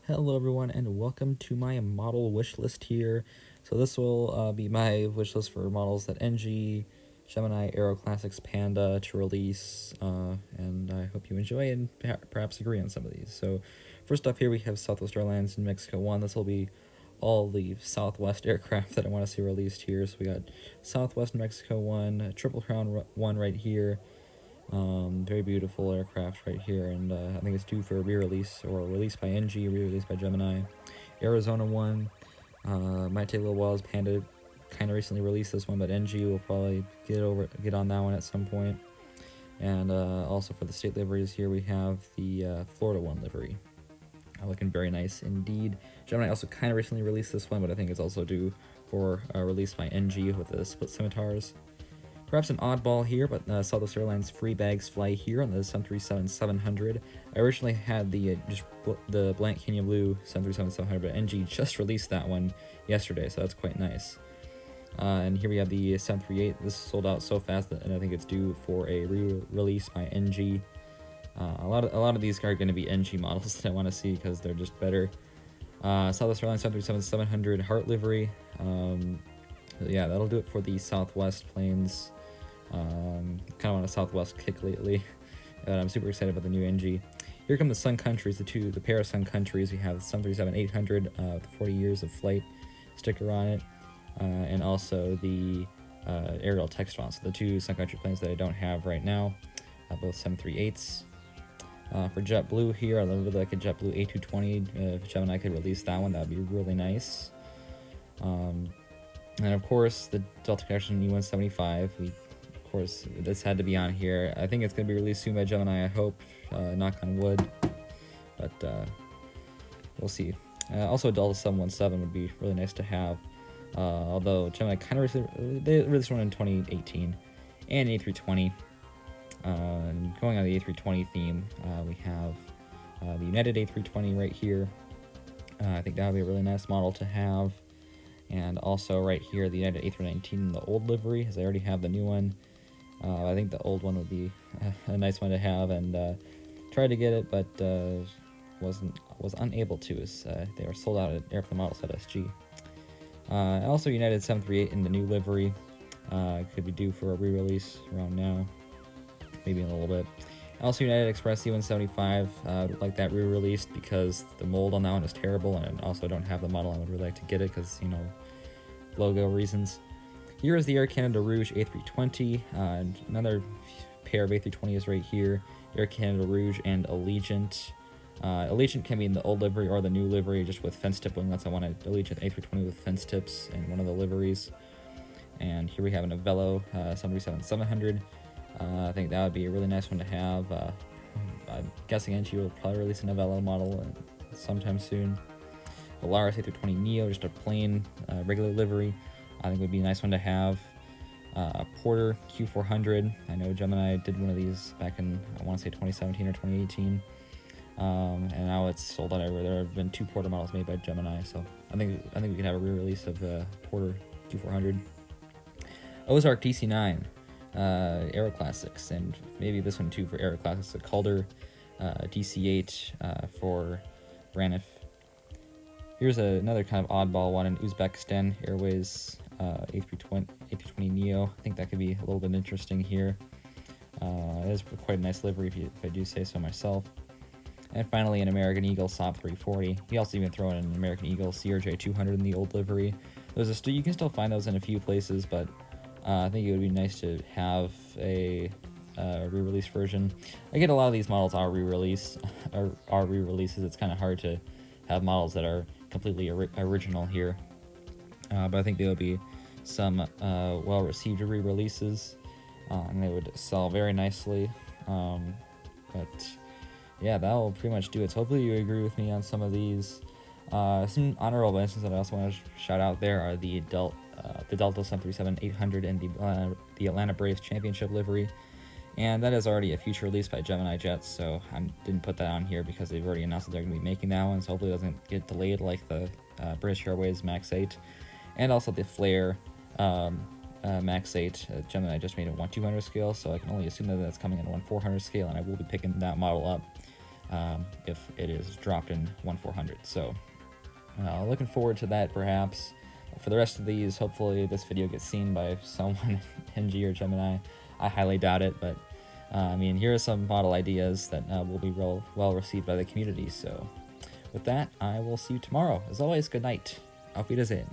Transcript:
Hello everyone and welcome to my model wish list here. So this will be my wish list for models that NG, Gemini, Aero Classics, Panda to release, and I hope you enjoy and perhaps agree on some of these. So first off here we have Southwest Airlines New Mexico 1. This will be all the Southwest aircraft that I want to see released here. So we got Southwest New Mexico 1, Triple Crown 1 right here. Very beautiful aircraft right here, and I think it's due for a re-release or released by NG, re-released by Gemini. Arizona 1, might take a little while as Panda kind of recently released this one, but NG will probably get on that one at some point. And also for the state liveries here, we have the Florida 1 livery. Looking very nice indeed. Gemini also kind of recently released this one, but I think it's also due for a release by NG with the split scimitars. Perhaps an oddball here, but Southwest Airlines free bags fly here on the 737-700. I originally had the blank Kenya Blue 737-700, but NG just released that one yesterday, so that's quite nice. And here we have the 738. This sold out so fast that I think it's due for a re-release by NG. A lot of these are going to be NG models that I want to see because they're just better. Southwest Airlines 737-700 Heart livery. Yeah, that'll do it for the Southwest planes. Kind of on a Southwest kick lately, but I'm super excited about the new NG. Here come the Sun Countries, the pair of Sun Countries. We have the 737-800 with 40 years of flight sticker on it, and also the aerial text font. So the two Sun Country planes that I don't have right now, both 738s. For JetBlue here, I would like a JetBlue A330. If Gemini could release that one, that would be really nice. And of course, the Delta Connection E175. Of course, this had to be on here. I think it's going to be released soon by Gemini, I hope. Knock on wood. But we'll see. Also, a Delta 717 would be really nice to have. Although Gemini kind of released one in 2018. And A320. Going on the A320 theme, we have the United A320 right here. I think that would be a really nice model to have. And also right here, the United A319 in the old livery, as I already have the new one. I think the old one would be a nice one to have, and tried to get it, but was unable to, as they were sold out at Airplane Models at SG. Also, United 738 in the new livery could be due for a re-release around now, maybe in a little bit. Also, United Express C175, would like that re-released because the mold on that one is terrible, and I also don't have the model. I would really like to get it because, you know, logo reasons. Here is the Air Canada Rouge A320. Another pair of A320s right here. Air Canada Rouge and Allegiant. Allegiant can be in the old livery or the new livery, just with fence tip winglets. I want an Allegiant A320 with fence tips in one of the liveries. And here we have an Avro 737-700. I think that would be a really nice one to have. I'm guessing NG will probably release an Avro model sometime soon. Volaris A330neo, just a plain regular livery. I think would be a nice one to have. Porter Q400. I know Gemini did one of these back in, I want to say 2017 or 2018. And now it's sold out everywhere. There have been 2 Porter models made by Gemini, so I think we can have a re-release of Porter Q400. Ozark DC9. Aero Classics, and maybe this one too for Aero Classics, a Calder DC-8 for Braniff. Here's another kind of oddball one, in Uzbekistan Airways A320neo. I think that could be a little bit interesting here. It is quite a nice livery if I do say so myself. And finally, an American Eagle Saab 340. He also even throw in an American Eagle CRJ 200 in the old livery. You can still find those in a few places, but I think it would be nice to have a re-release version. I get a lot of these models are re-released, are re-releases. It's kind of hard to have models that are completely original here. But I think there will be some well-received re-releases, and they would sell very nicely. But yeah, that will pretty much do it. So hopefully you agree with me on some of these. Some honorable mentions that I also want to shout out there are the Delta 737-800 and the Atlanta Braves Championship livery. And that is already a future release by Gemini Jets, so I didn't put that on here because they've already announced that they're going to be making that one, so hopefully it doesn't get delayed like the British Airways Max 8. And also the Flair Max 8. Gemini just made a 1/200 scale, so I can only assume that that's coming in a 1/400 scale, and I will be picking that model up. if it is dropped in 1/400. So looking forward to that, perhaps. For the rest of these, hopefully this video gets seen by someone in NG or Gemini. I highly doubt it, but I mean, here are some model ideas that will be well received by the community. So with that, I will see you tomorrow. As always, good night. Auf Wiedersehen.